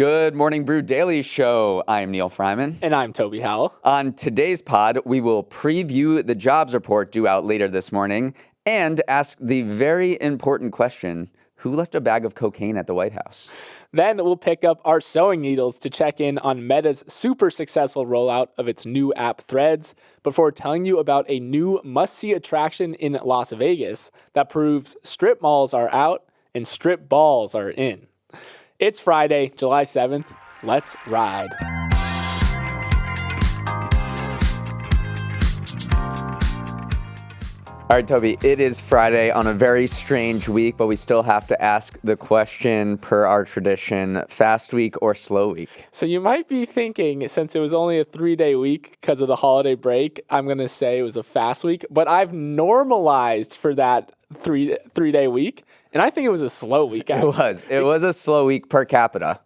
Good morning, Brew Daily show. I'm Neal Freyman. And I'm Toby Howell. On today's pod, we will preview the jobs report due out later this morning and ask the very important question, who left a bag of cocaine at the White House? Then we'll pick up our sewing needles to check in on Meta's super successful rollout of its new app Threads before telling you about a new must-see attraction in Las Vegas that proves strip malls are out and strip balls are in. It's Friday, July 7th. Let's ride. All right, Toby, it is Friday on a very strange week, but we still have to ask the question per our tradition, fast week or slow week? So you might be thinking, since it was only a 3-day week because of the holiday break, I'm going to say it was a fast week, but I've normalized for that three-day week, and I think it was a slow week. It was a slow week per capita.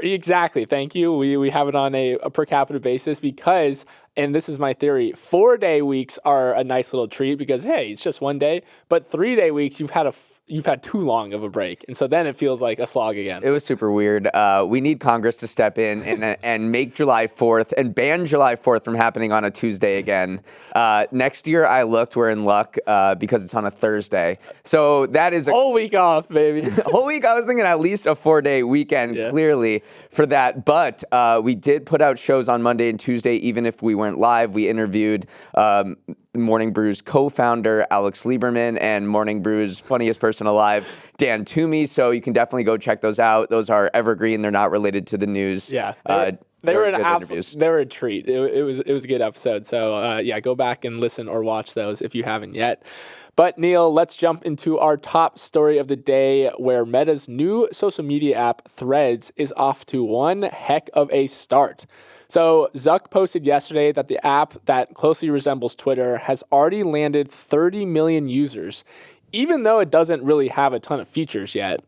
Exactly. Thank you. We have it on a per capita basis because, and this is my theory, 4-day weeks are a nice little treat because, hey, it's just one day. But 3-day weeks, you've had too long of a break. And so then it feels like a slog again. It was super weird. We need Congress to step in and make July 4th and ban July 4th from happening on a Tuesday again. Next year, I looked, we're in luck because it's on a Thursday. So that is a whole week off, baby. Whole week. I was thinking at least a 4-day weekend, clearly, for that. But we did put out shows on Monday and Tuesday, even if we weren't live. We interviewed Morning Brew's co-founder, Alex Lieberman, and Morning Brew's funniest person alive, Dan Toomey. So you can definitely go check those out. Those are evergreen. They're not related to the news. Yeah. They were a treat. It was a good episode. So go back and listen or watch those if you haven't yet. But Neal, let's jump into our top story of the day, where Meta's new social media app Threads is off to one heck of a start. So Zuck posted yesterday that the app that closely resembles Twitter has already landed 30 million users, even though it doesn't really have a ton of features yet.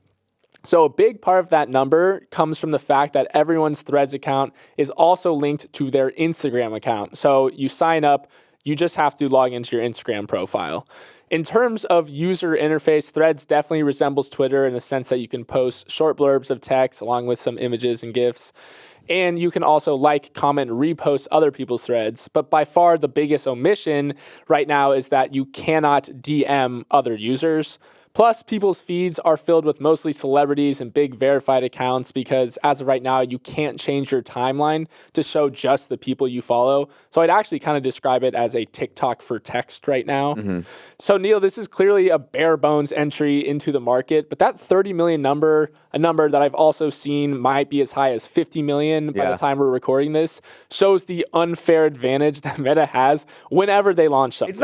So a big part of that number comes from the fact that everyone's Threads account is also linked to their Instagram account. So you sign up, you just have to log into your Instagram profile. In terms of user interface, Threads definitely resembles Twitter in the sense that you can post short blurbs of text along with some images and GIFs. And you can also like, comment, repost other people's threads. But by far the biggest omission right now is that you cannot DM other users. Plus, people's feeds are filled with mostly celebrities and big verified accounts because as of right now, you can't change your timeline to show just the people you follow. So I'd actually kind of describe it as a TikTok for text right now. Mm-hmm. So Neal, this is clearly a bare bones entry into the market, but that 30 million number, a number that I've also seen might be as high as 50 million by the time we're recording this, shows the unfair advantage that Meta has whenever they launch something.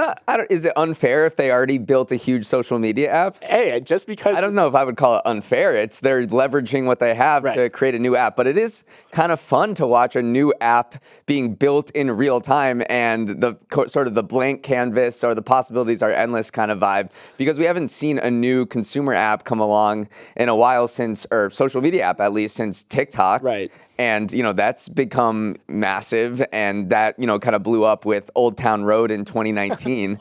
Is it unfair if they already built a huge social media app? Hey, just because... I don't know if I would call it unfair. They're leveraging what they have to create a new app. But it is kind of fun to watch a new app being built in real time and the sort of the blank canvas or the possibilities are endless kind of vibe. Because we haven't seen a new consumer app come along in a while or social media app at least, since TikTok. Right. And, that's become massive, and that, kind of blew up with Old Town Road in 2019.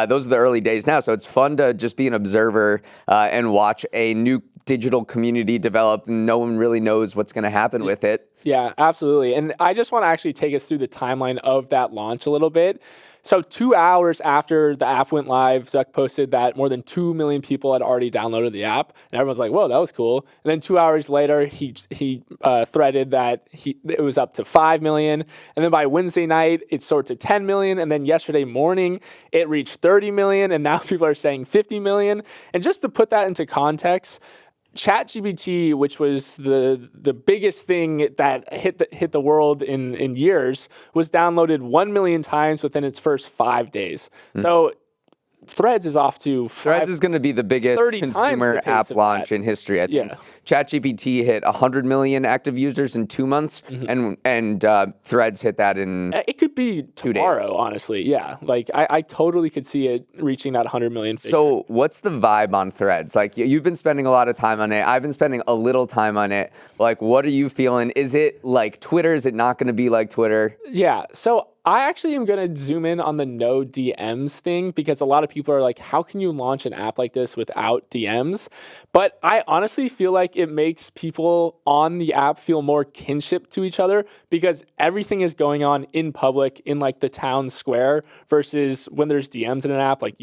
Those are the early days now, so it's fun to just be an observer and watch a new digital community develop. No one really knows what's going to happen with it. Yeah, absolutely. And I just want to actually take us through the timeline of that launch a little bit. So 2 hours after the app went live, Zuck posted that more than 2 million people had already downloaded the app. And everyone's like, whoa, that was cool. And then 2 hours later, he threaded that it was up to 5 million. And then by Wednesday night, it soared to 10 million. And then yesterday morning, it reached 30 million. And now people are saying 50 million. And just to put that into context, ChatGPT, which was the biggest thing that hit the world in years, was downloaded 1 million times within its first 5 days. Mm. So Threads is off to Threads is going to be the biggest consumer app launch in history. I think ChatGPT hit 100 million active users in 2 months, and Threads hit that in it could be 2 tomorrow, days. honestly. Yeah, like I totally could see it reaching that 100 million figure. So what's the vibe on Threads? Like, you've been spending a lot of time on it. I've been spending a little time on it. Like, what are you feeling? Is it like Twitter? Is it not going to be like Twitter? Yeah. So I actually am going to zoom in on the no DMs thing, because a lot of people are like, how can you launch an app like this without DMs? But I honestly feel like it makes people on the app feel more kinship to each other, because everything is going on in public in like the town square, versus when there's DMs in an app, like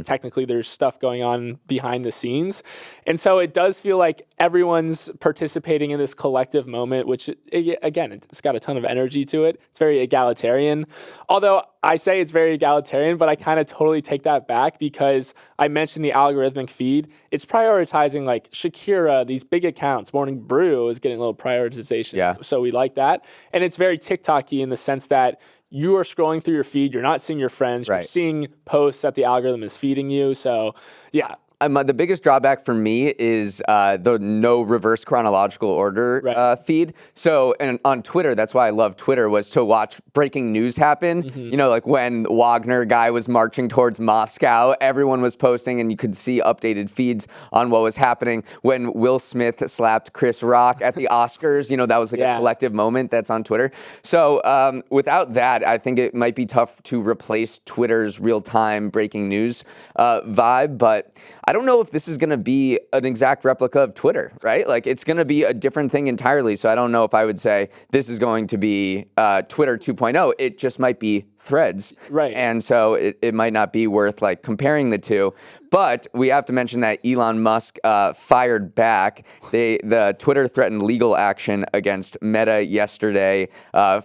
technically there's stuff going on behind the scenes. And so it does feel like everyone's participating in this collective moment, which again, it's got a ton of energy to it. It's very egalitarian. Although I say it's very egalitarian, but I kind of totally take that back, because I mentioned the algorithmic feed. It's prioritizing like Shakira, these big accounts. Morning Brew is getting a little prioritization. Yeah. So we like that. And it's very TikTok-y in the sense that you are scrolling through your feed. You're not seeing your friends. You're seeing posts that the algorithm is feeding you. So yeah. The biggest drawback for me is the no reverse chronological order feed. So, and on Twitter, that's why I love Twitter, was to watch breaking news happen. You know, like when Wagner guy was marching towards Moscow, everyone was posting and you could see updated feeds on what was happening. When Will Smith slapped Chris Rock at the Oscars, you know, that was like a collective moment that's on Twitter. So without that, I think it might be tough to replace Twitter's real-time breaking news vibe, but I don't know if this is going to be an exact replica of Twitter, right? Like, it's going to be a different thing entirely. So I don't know if I would say this is going to be Twitter 2.0. It just might be Threads. Right. And so it might not be worth like comparing the two. But we have to mention that Elon Musk fired back. The Twitter threatened legal action against Meta yesterday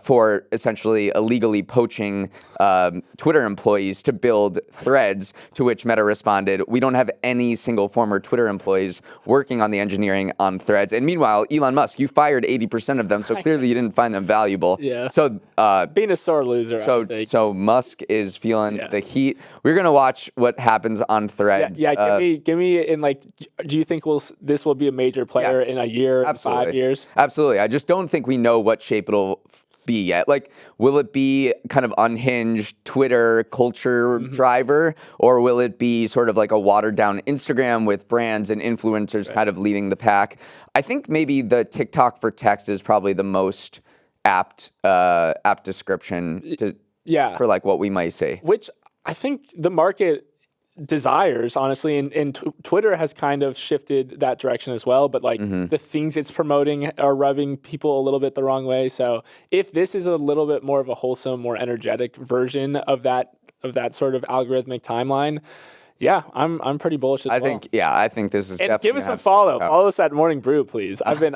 for essentially illegally poaching Twitter employees to build Threads, to which Meta responded, "We don't have any single former Twitter employees working on the engineering on Threads." And meanwhile, Elon Musk, you fired 80% of them, so clearly you didn't find them valuable. Yeah. So being a sore loser, I think. So Musk is feeling the heat. We're gonna watch what happens on Threads. Yeah. Give me in like. Do you think this will be a major player in a year, absolutely. 5 years? Absolutely. I just don't think we know what shape it'll be yet. Like, will it be kind of unhinged Twitter culture driver, or will it be sort of like a watered down Instagram with brands and influencers kind of leading the pack? I think maybe the TikTok for text is probably the most apt description for like what we might see. Which I think the market desires, honestly, and Twitter has kind of shifted that direction as well, but like the things it's promoting are rubbing people a little bit the wrong way. So if this is a little bit more of a wholesome, more energetic version of that sort of algorithmic timeline, yeah, I'm pretty bullish as well. I think this is and definitely. Give us some follow. Follow us at Morning Brew, please. I've been.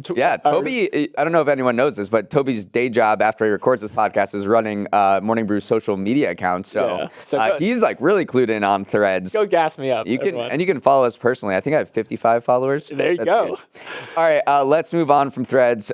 Toby. I don't know if anyone knows this, but Toby's day job after he records this podcast is running Morning Brew social media accounts. So, he's like really clued in on Threads. Go gas me up. You can follow us personally. I think I have 55 followers. There you go. Huge. All right, let's move on from Threads.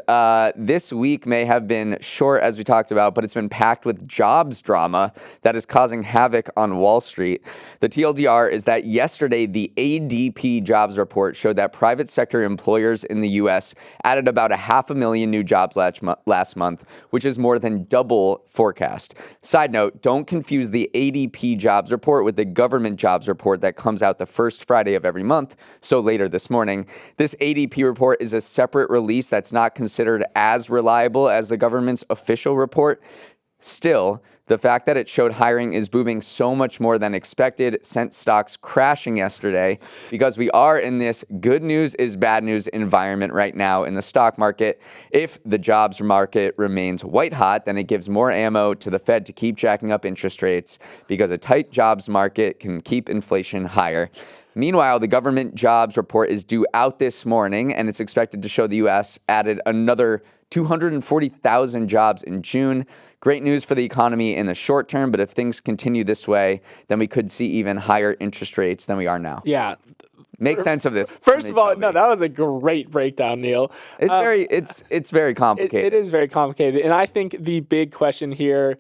This week may have been short, as we talked about, but it's been packed with jobs drama that is causing havoc on Wall Street. The TLDR is that yesterday, the ADP jobs report showed that private sector employers in the U.S. added about 500,000 new jobs last month, which is more than double forecast. Side note, don't confuse the ADP jobs report with the government jobs report that comes out the first Friday of every month, so later this morning. This ADP report is a separate release that's not considered as reliable as the government's official report. Still, the fact that it showed hiring is booming so much more than expected sent stocks crashing yesterday, because we are in this good news is bad news environment right now in the stock market. If the jobs market remains white hot, then it gives more ammo to the Fed to keep jacking up interest rates, because a tight jobs market can keep inflation higher. Meanwhile, the government jobs report is due out this morning, and it's expected to show the U.S. added another 240,000 jobs in June. Great news for the economy in the short term, but if things continue this way, then we could see even higher interest rates than we are now. Yeah. Make sense of this. First of all, no, that was a great breakdown, Neal. It's very complicated. It is very complicated. And I think the big question here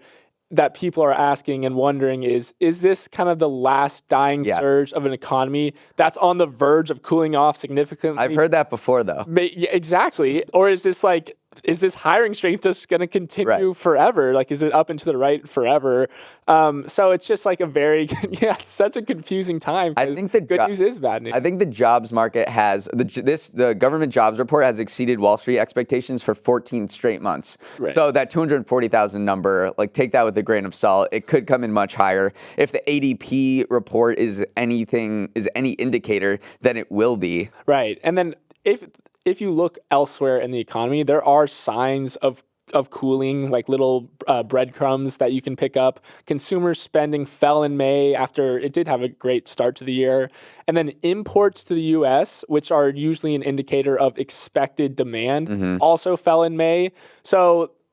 that people are asking and wondering is this kind of the last dying surge of an economy that's on the verge of cooling off significantly? I've heard that before, though. Exactly. Or is this like is this hiring strength just going to continue forever? Like, is it up and to the right forever? So it's just like a very, it's such a confusing time. I think the good news is bad news. I think the jobs market has, the government jobs report has exceeded Wall Street expectations for 14 straight months. Right. So that 240,000 number, like, take that with a grain of salt. It could come in much higher. If the ADP report is any indicator, then it will be. Right. And then if you look elsewhere in the economy, there are signs of cooling, like little breadcrumbs that you can pick up. Consumer spending fell in May after it did have a great start to the year. And then imports to the U.S., which are usually an indicator of expected demand, also fell in May.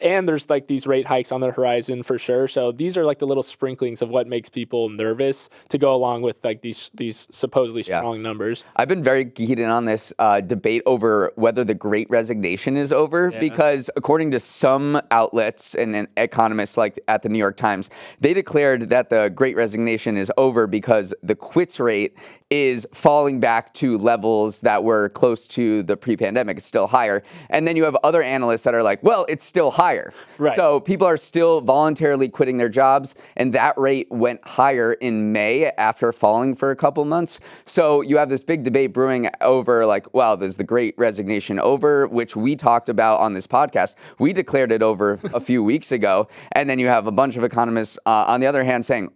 And there's like these rate hikes on the horizon for sure. So these are like the little sprinklings of what makes people nervous to go along with like these supposedly strong numbers. I've been very keyed in on this debate over whether the Great Resignation is over, because according to some outlets and economists like at the New York Times, they declared that the Great Resignation is over because the quits rate is falling back to levels that were close to the pre-pandemic. It's still higher. And then you have other analysts that are like, well, it's still higher. Right. So people are still voluntarily quitting their jobs, and that rate went higher in May after falling for a couple months. So you have this big debate brewing over like, well, is the Great Resignation over, which we talked about on this podcast. We declared it over a few weeks ago. And then you have a bunch of economists on the other hand saying,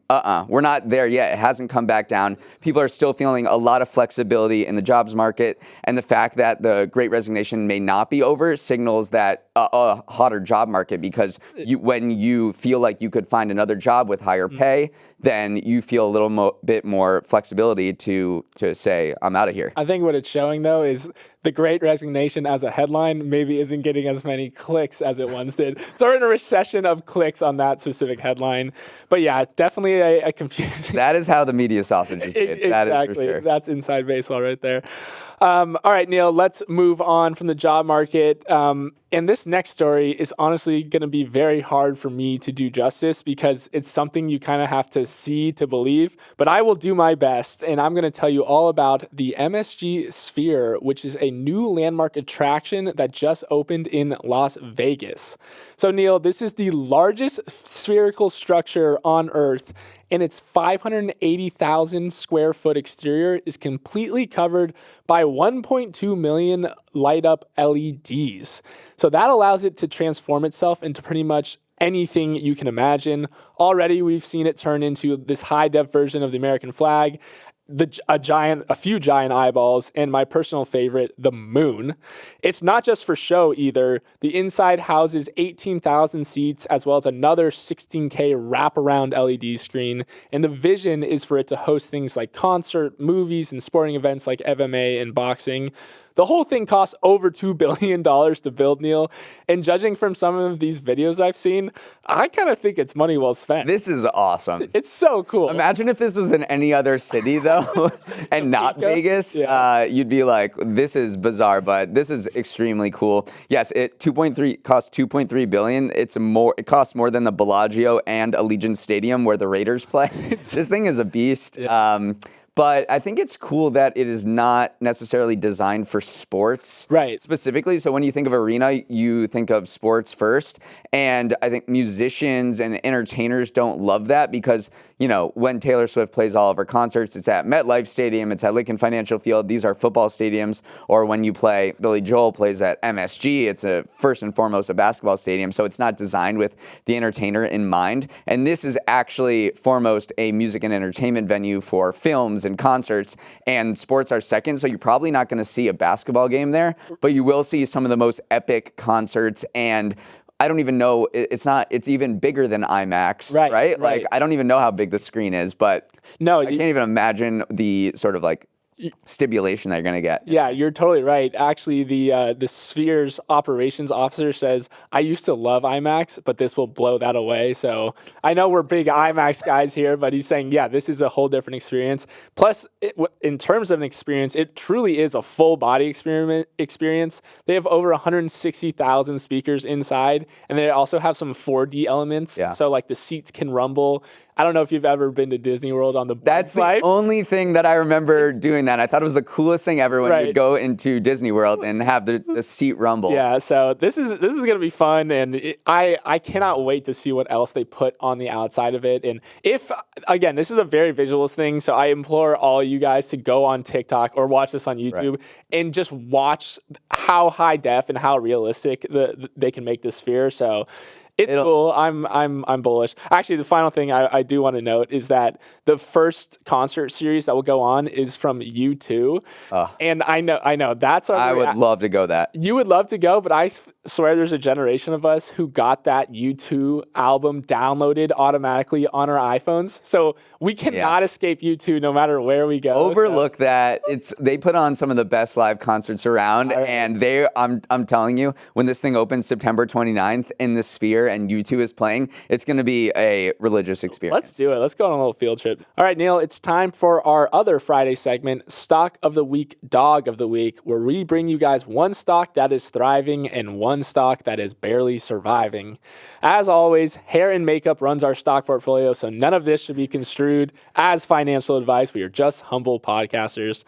we're not there yet. It hasn't come back down. People are still feeling a lot of flexibility in the jobs market, and the fact that the Great Resignation may not be over signals that a hotter job market, because when you feel like you could find another job with higher pay, then you feel a little bit more flexibility to say, I'm out of here. I think what it's showing, though, is the Great Resignation as a headline maybe isn't getting as many clicks as it once did. So we're in a recession of clicks on that specific headline. But yeah, definitely a confusing. That is how the media sausage is made. Exactly. That is for sure. That's inside baseball right there. All right, Neal, let's move on from the job market. And this next story is honestly going to be very hard for me to do justice because it's something you kind of have to see to believe. But I will do my best, and I'm going to tell you all about the MSG Sphere, which is a new landmark attraction that just opened in Las Vegas. So, Neal, this is the largest spherical structure on Earth, and its 580,000 square foot exterior is completely covered by 1.2 million light up LEDs. So that allows it to transform itself into pretty much anything you can imagine. Already we've seen it turn into this high def version of the American flag, a few giant eyeballs, and my personal favorite, the moon. It's not just for show either. The inside houses 18,000 seats as well as another 16K wraparound LED screen. And the vision is for it to host things like concert, movies, and sporting events like MMA and boxing. The whole thing costs over $2 billion to build, Neal. And judging from some of these videos I've seen, I kind of think it's money well spent. This is awesome. It's so cool. Imagine if this was in any other city, though, and not Vegas. Yeah. You'd be like, this is bizarre, but this is extremely cool. Yes, it costs $2.3 billion. It costs more than the Bellagio and Allegiant Stadium where the Raiders play. This thing is a beast. Yeah. But I think it's cool that it is not necessarily designed for sports specifically. So when you think of arena, you think of sports first. And I think musicians and entertainers don't love that because, you know, when Taylor Swift plays all of her concerts, it's at MetLife Stadium, it's at Lincoln Financial Field. These are football stadiums. Or when you play, Billy Joel plays at MSG, it's first and foremost a basketball stadium. So it's not designed with the entertainer in mind. And this is actually foremost a music and entertainment venue for films and concerts, and sports are second. So you're probably not going to see a basketball game there, but you will see some of the most epic concerts. And I don't even know, it's even bigger than IMAX, right? Like, I don't even know how big the screen is, but I can't even imagine the sort of like stimulation that you're going to get. Yeah, you're totally right. Actually, the Sphere's operations officer says, I used to love IMAX, but this will blow that away. So I know we're big IMAX guys here, but he's saying, yeah, this is a whole different experience. Plus, in terms of an experience, it truly is a full body experience. They have over 160,000 speakers inside, and they also have some 4D elements. Yeah. So like the seats can rumble. I don't know if you've ever been to Disney World on the That's the only thing that I remember doing doing that. I thought it was the coolest thing ever when Right. you'd go into Disney World and have the seat rumble. Yeah, so this is going to be fun, and I cannot wait to see what else they put on the outside of it. And if, again, this is a very visualist thing, so I implore all you guys to go on TikTok or watch this on YouTube and just watch how high def and how realistic they can make this sphere. So it's cool. I'm bullish. Actually, the final thing I do want to note is that the first concert series that will go on is from U2. And I know that's I would love to go that. You would love to go, but I swear there's a generation of us who got that U2 album downloaded automatically on our iPhones. So we cannot escape U2 no matter where we go. Overlook that. They put on some of the best live concerts around, and I'm telling you, when this thing opens September 29th in the Sphere and U2 is playing, it's going to be a religious experience. Let's do it. Let's go on a little field trip. All right, Neal, it's time for our other Friday segment, Stock of the Week, Dog of the Week, where we bring you guys one stock that is thriving and one stock that is barely surviving. As always, hair and makeup runs our stock portfolio, so none of this should be construed as financial advice. We are just humble podcasters.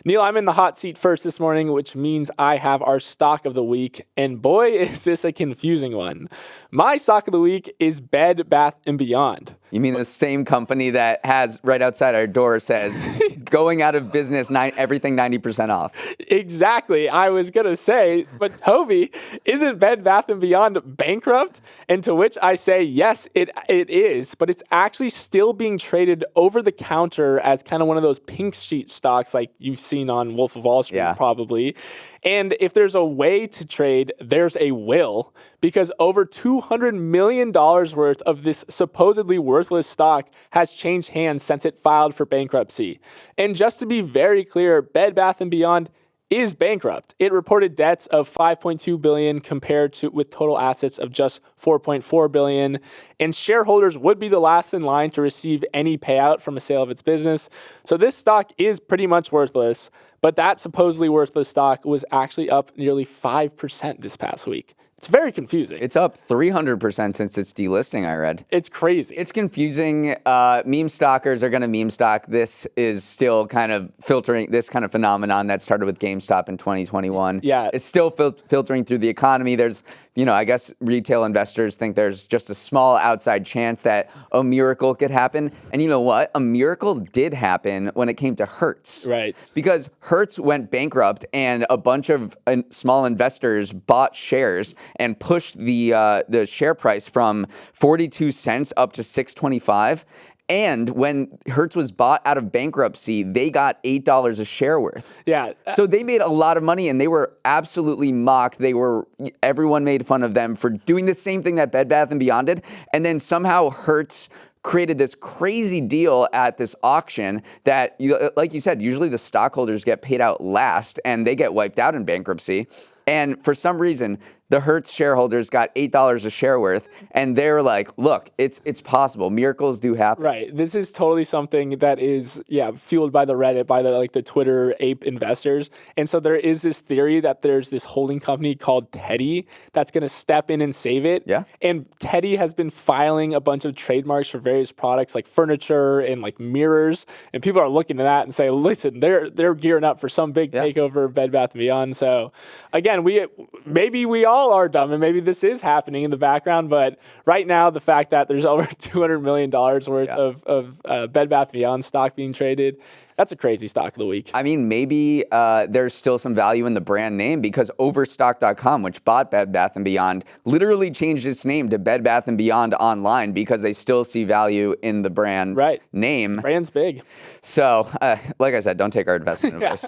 Neal, I'm in the hot seat first this morning, which means I have our stock of the week, and boy, is this a confusing one. My stock of the week is Bed Bath & Beyond. You mean the same company that has right outside our door says going out of business, everything 90% off? Exactly. I was going to say, but Toby, isn't Bed Bath & Beyond bankrupt? And to which I say, yes, it is, but it's actually still being traded over the counter as kind of one of those pink sheet stocks like you've seen on Wolf of Wall Street, probably. And if there's a way to trade, there's a will, because over $200 million worth of this supposedly worthless stock has changed hands since it filed for bankruptcy. And just to be very clear, Bed Bath & Beyond is bankrupt. It reported debts of $5.2 billion compared to with total assets of just $4.4 billion, and shareholders would be the last in line to receive any payout from a sale of its business. So this stock is pretty much worthless, but that supposedly worthless stock was actually up nearly 5% this past week. It's very confusing. It's up 300% since its delisting, I read. It's crazy. It's confusing. Meme stalkers are going to meme stock. This is still kind of filtering this kind of phenomenon that started with GameStop in 2021. Yeah. It's still filtering through the economy. There's, I guess retail investors think there's just a small outside chance that a miracle could happen. And you know what? A miracle did happen when it came to Hertz. Right. Because Hertz went bankrupt and a bunch of small investors bought shares and pushed the share price from 42 cents up to 6.25. And when Hertz was bought out of bankruptcy, they got $8 a share worth. Yeah. So they made a lot of money, and they were absolutely mocked. Everyone made fun of them for doing the same thing that Bed Bath & Beyond did. And then somehow Hertz created this crazy deal at this auction that, like you said, usually the stockholders get paid out last, and they get wiped out in bankruptcy. And for some reason, the Hertz shareholders got $8 a share worth, and they're like, look, it's possible. Miracles do happen. Right. This is totally something that is, fueled by the Reddit, by the Twitter ape investors. And so there is this theory that there's this holding company called Teddy that's going to step in and save it. Yeah. And Teddy has been filing a bunch of trademarks for various products like furniture and like mirrors. And people are looking at that and say, listen, they're gearing up for some big takeover of Bed Bath & Beyond. So again, maybe we all are dumb, and maybe this is happening in the background, but right now the fact that there's over $200 million worth of Bed Bath & Beyond stock being traded, that's a crazy stock of the week. I mean, maybe there's still some value in the brand name, because Overstock.com, which bought Bed Bath & Beyond, literally changed its name to Bed Bath & Beyond Online because they still see value in the brand name. Brand's big. So, like I said, don't take our investment advice.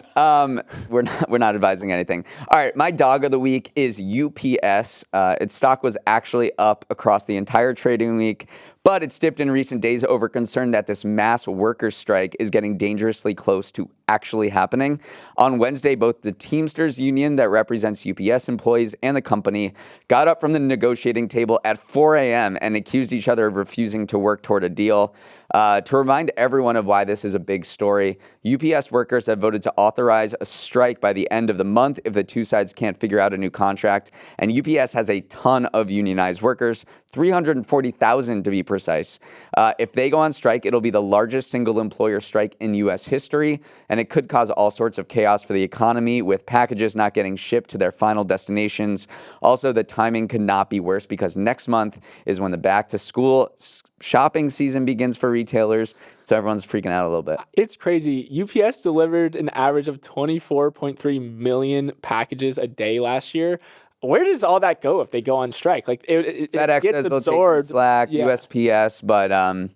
We're not advising anything. All right, my dog of the week is UPS. Its stock was actually up across the entire trading week, but it's dipped in recent days over concern that this mass workers' strike is getting dangerously close to actually happening. On Wednesday, both the Teamsters union that represents UPS employees and the company got up from the negotiating table at 4 a.m. and accused each other of refusing to work toward a deal. To remind everyone of why this is a big story, UPS workers have voted to authorize a strike by the end of the month if the two sides can't figure out a new contract. And UPS has a ton of unionized workers, 340,000 to be precise. If they go on strike, it'll be the largest single employer strike in U.S. history, and it could cause all sorts of chaos for the economy with packages not getting shipped to their final destinations. Also, the timing could not be worse because next month is when the back-to-school shopping season begins for retailers, so everyone's freaking out a little bit. It's crazy. UPS delivered an average of 24.3 million packages a day last year. Where does all that go if they go on strike? Like it FedEx gets says they'll take absorbed. some slack, USPS, but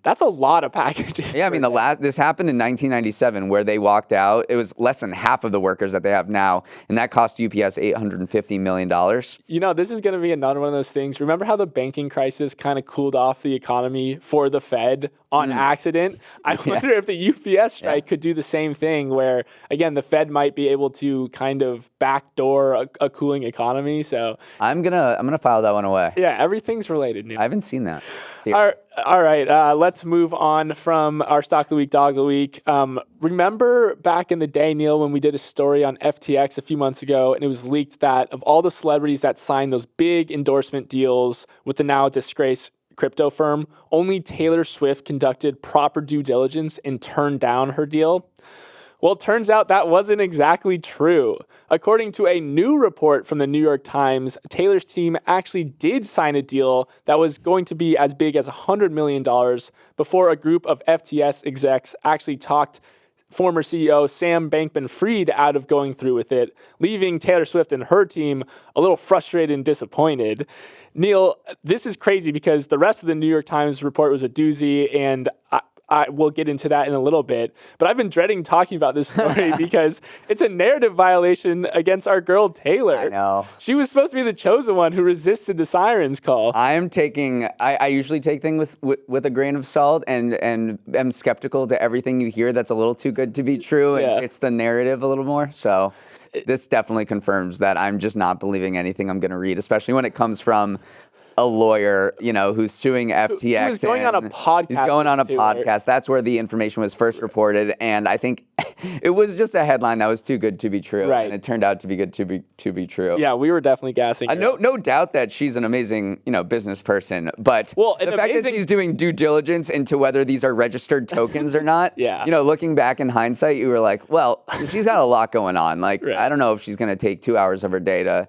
that's a lot of packages. yeah, I mean this happened in 1997 where they walked out. It was less than half of the workers that they have now, and that cost UPS $850 million. You know, this is going to be another one of those things. Remember how the banking crisis kind of cooled off the economy for the Fed on accident? I wonder if the UPS strike could do the same thing where, again, the Fed might be able to kind of backdoor a cooling economy. So I'm gonna file that one away. Yeah, everything's related, Neal. I haven't seen that. All right, let's move on from our Stock of the Week, Dog of the Week. Remember back in the day, Neal, when we did a story on FTX a few months ago, and it was leaked that of all the celebrities that signed those big endorsement deals with the now disgraced crypto firm, only Taylor Swift conducted proper due diligence and turned down her deal? Well, it turns out that wasn't exactly true. According to a new report from the New York Times, Taylor's team actually did sign a deal that was going to be as big as $100 million before a group of FTS execs actually talked former CEO Sam Bankman-Fried out of going through with it, leaving Taylor Swift and her team a little frustrated and disappointed. Neal, this is crazy because the rest of the New York Times report was a doozy, and I will get into that in a little bit, but I've been dreading talking about this story because it's a narrative violation against our girl Taylor. I know. She was supposed to be the chosen one who resisted the sirens call. I usually take things with a grain of salt and am skeptical to everything you hear that's a little too good to be true. And it's the narrative a little more. So this definitely confirms that I'm just not believing anything I'm going to read, especially when it comes from a lawyer, who's suing FTX. He was going on a podcast. He's going on a podcast. That's where the information was first reported, and I think it was just a headline that was too good to be true, right? And it turned out to be good to be true. Yeah, we were definitely gassing. No doubt that she's an amazing, business person, but the fact that she's doing due diligence into whether these are registered tokens or not. Looking back in hindsight, you were like, well, she's got a lot going on. Like, I don't know if she's going to take 2 hours of her day to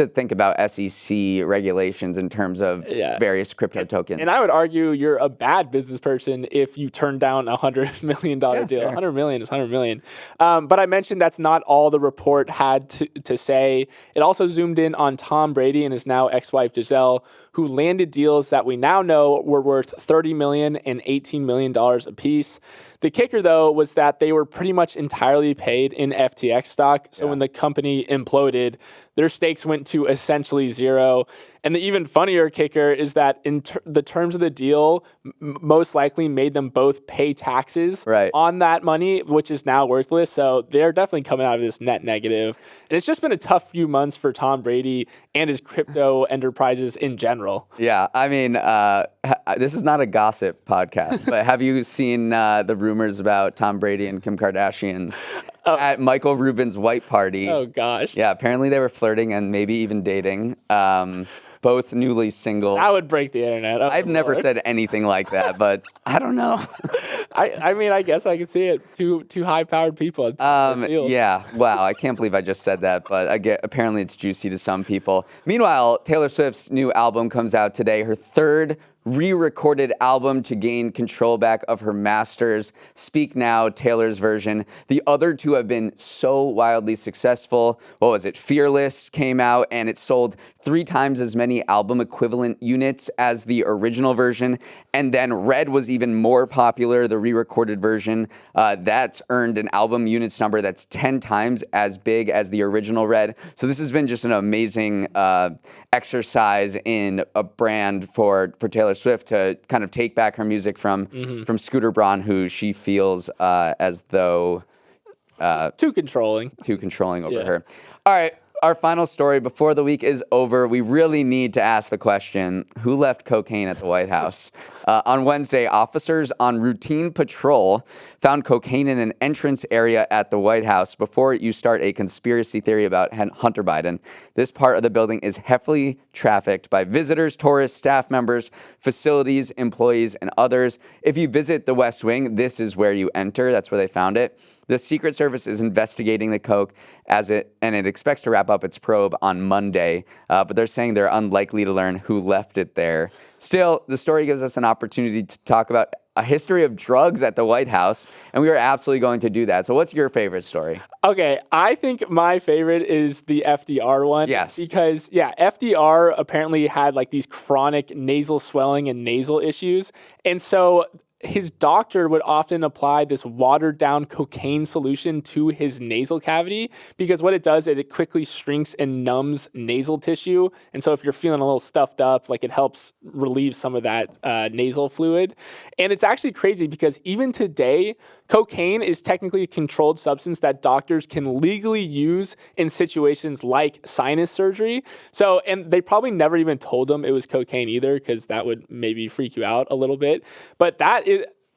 think about SEC regulations in terms of various crypto tokens. And I would argue you're a bad business person if you turn down a $100 million deal. Sure. $100 million is $100 million. But I mentioned that's not all the report had to say. It also zoomed in on Tom Brady and his now ex-wife Giselle, who landed deals that we now know were worth $30 million and $18 million apiece. The kicker, though, was that they were pretty much entirely paid in FTX stock. So when the company imploded, their stakes went to essentially zero. And the even funnier kicker is that in the terms of the deal, most likely made them both pay taxes on that money, which is now worthless. So they're definitely coming out of this net negative. And it's just been a tough few months for Tom Brady and his crypto enterprises in general. Yeah, I mean, this is not a gossip podcast, but have you seen the rumors about Tom Brady and Kim Kardashian at Michael Rubin's white party? Oh, gosh. Yeah, apparently they were flirting and maybe even dating. Both newly single. That would break the internet. I've never said anything like that, but I don't know. I mean, I guess I could see it. Two high-powered people. Yeah. Wow. I can't believe I just said that, but apparently it's juicy to some people. Meanwhile, Taylor Swift's new album comes out today. Her third re-recorded album to gain control back of her masters. Speak Now, Taylor's version. The other two have been so wildly successful. What was it? Fearless came out and it sold 3 times as many album equivalent units as the original version. And then Red was even more popular, the re-recorded version. That's earned an album units number that's 10 times as big as the original Red. So this has been just an amazing exercise in a brand for Taylor Swift to kind of take back her music from Scooter Braun, who she feels as though too controlling over her. All right. our final story before the week is over, we really need to ask the question, who left cocaine at the White House? On Wednesday, officers on routine patrol found cocaine in an entrance area at the White House before you start a conspiracy theory about Hunter Biden. This part of the building is heavily trafficked by visitors, tourists, staff members, facilities, employees, and others. If you visit the West Wing, this is where you enter. That's where they found it. The Secret Service is investigating the coke and it expects to wrap up its probe on Monday, but they're saying they're unlikely to learn who left it there. Still, the story gives us an opportunity to talk about a history of drugs at the White House, and we are absolutely going to do that. So what's your favorite story? Okay, I think my favorite is the FDR one. Yes. Because, FDR apparently had like these chronic nasal swelling and nasal issues. And so his doctor would often apply this watered down cocaine solution to his nasal cavity because what it does is it quickly shrinks and numbs nasal tissue. And so if you're feeling a little stuffed up, like it helps relieve some of that nasal fluid. And it's actually crazy because even today, cocaine is technically a controlled substance that doctors can legally use in situations like sinus surgery. So, and they probably never even told him it was cocaine either because that would maybe freak you out a little bit. But that is,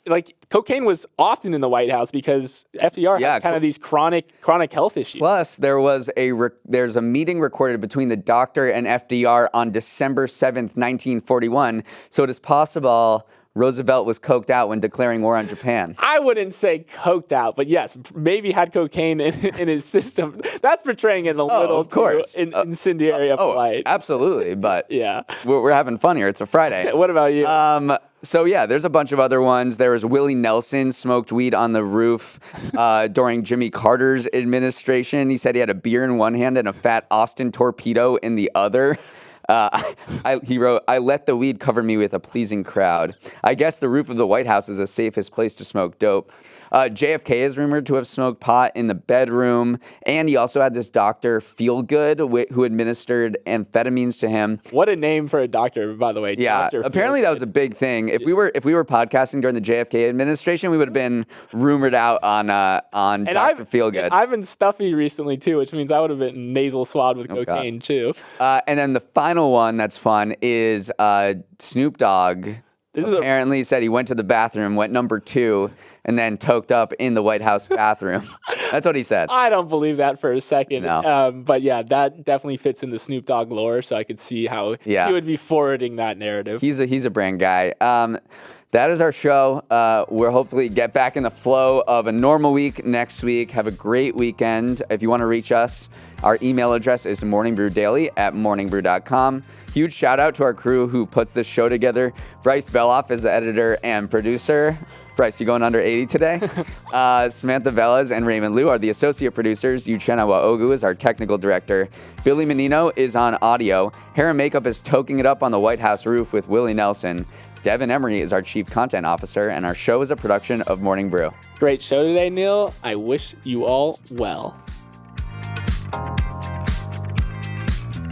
like, cocaine was often in the White House because FDR had kind of these chronic health issues. Plus, there's a meeting recorded between the doctor and FDR on December 7th, 1941. So it is possible Roosevelt was coked out when declaring war on Japan. I wouldn't say coked out, but yes, maybe had cocaine in his system. That's portraying it a little of course. Incendiary of light. Absolutely, but yeah, we're having fun here. It's a Friday. What about you? So there's a bunch of other ones. There was Willie Nelson smoked weed on the roof during Jimmy Carter's administration. He said he had a beer in one hand and a fat Austin torpedo in the other. He wrote, "I let the weed cover me with a pleasing crowd. I guess the roof of the White House is the safest place to smoke dope." JFK is rumored to have smoked pot in the bedroom, and he also had this Dr. Feelgood who administered amphetamines to him. What a name for a doctor, by the way. Yeah, Dr. apparently that was a big thing. If we were podcasting during the JFK administration, we would have been rumored out on Dr. Feelgood. I've been stuffy recently too, which means I would have been nasal swabbed with cocaine too. And then the final one that's fun is Snoop Dogg. Apparently said he went to the bathroom, went number 2, and then toked up in the White House bathroom. That's what he said. I don't believe that for a second. No. But yeah, that definitely fits in the Snoop Dogg lore, so I could see how he would be forwarding that narrative. He's a brand guy. That is our show. We'll hopefully get back in the flow of a normal week next week. Have a great weekend. If you want to reach us, our email address is morningbrew@morningbrew.com. Huge shout out to our crew who puts this show together. Bryce Veloff is the editor and producer. Bryce, you going under 80 today? Samantha Velez and Raymond Liu are the associate producers. Uchenna Waogu is our technical director. Billy Menino is on audio. Hair and makeup is toking it up on the White House roof with Willie Nelson. Devin Emery is our chief content officer, and our show is a production of Morning Brew. Great show today, Neal. I wish you all well.